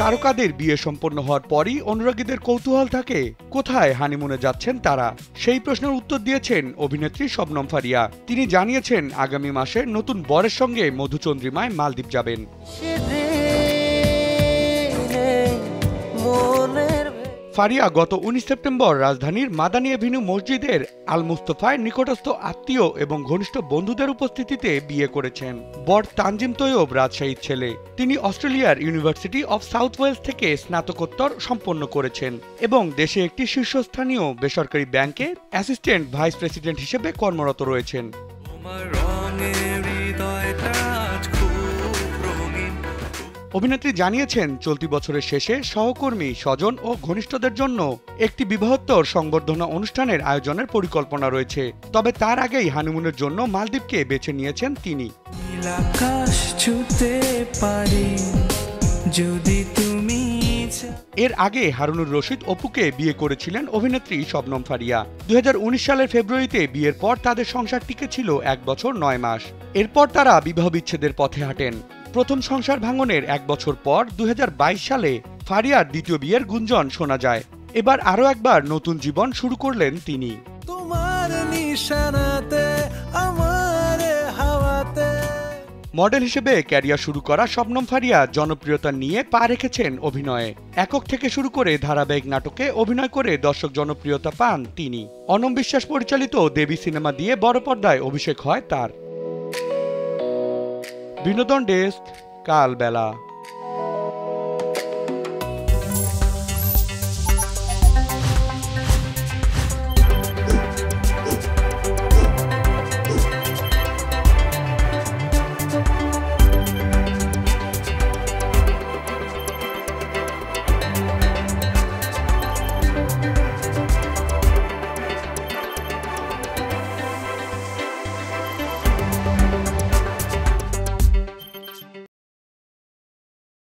তারকাদের বিয়ে সম্পন্ন হওয়ার পরই অনুরাগীদের কৌতূহল থাকে কোথায় হানিমুনে যাচ্ছেন তারা। সেই প্রশ্নের উত্তর দিয়েছেন অভিনেত্রী শবনম ফারিয়া। তিনি জানিয়েছেন আগামী মাসে নতুন বরের সঙ্গে মধুচন্দ্রিমায় মালদ্বীপ যাবেন। ফারিয়া গত ১৯ সেপ্টেম্বর রাজধানীর মাদানী এভিনিউ মসজিদের আল মুস্তফায় নিকটস্থ আত্মীয় এবং ঘনিষ্ঠ বন্ধুদের উপস্থিতিতে বিয়ে করেছেন। বর তানজিম তৈয়ব রাজশাহীর ছেলে। তিনি অস্ট্রেলিয়ার ইউনিভার্সিটি অব সাউথ ওয়েলস থেকে স্নাতকোত্তর সম্পন্ন করেছেন এবং দেশে একটি শীর্ষস্থানীয় বেসরকারি ব্যাংকে অ্যাসিস্ট্যান্ট ভাইস প্রেসিডেন্ট হিসেবে কর্মরত রয়েছেন। অভিনেত্রী জানিয়েছেন চলতি বছরের শেষে সহকর্মী, স্বজন ও ঘনিষ্ঠদের জন্য একটি বিবাহোত্তর সংবর্ধনা অনুষ্ঠানের আয়োজনের পরিকল্পনা রয়েছে। তবে তার আগেই হানিমুনের জন্য মালদ্বীপকে বেছে নিয়েছেন তিনি। এর আগে হারুনুর রশিদ অপুকে বিয়ে করেছিলেন অভিনেত্রী শবনম ফারিয়া। ২০১৯ সালের ফেব্রুয়ারিতে বিয়ের পর তাদের সংসার টিকে ছিল ১ বছর ৯ মাস। এরপর তারা বিবাহ বিচ্ছেদের পথে হাঁটেন। প্রথম সংসার ভাঙনের ১ বছর পর ২০২২ সালে ফারিয়ার দ্বিতীয় বিয়ের গুঞ্জন শোনা যায়। এবার আরও একবার নতুন জীবন শুরু করলেন তিনি। মডেল হিসেবে ক্যারিয়ার শুরু করা শবনম ফারিয়া জনপ্রিয়তা নিয়ে পা রেখেছেন অভিনয়ে। একক থেকে শুরু করে ধারাবাহিক নাটকে অভিনয় করে দর্শক জনপ্রিয়তা পান তিনি। অনম বিশ্বাস পরিচালিত দেবী সিনেমা দিয়ে বড় পর্দায় অভিষেক হয় তার। বিনোদন ডেস্ক, কালবেলা।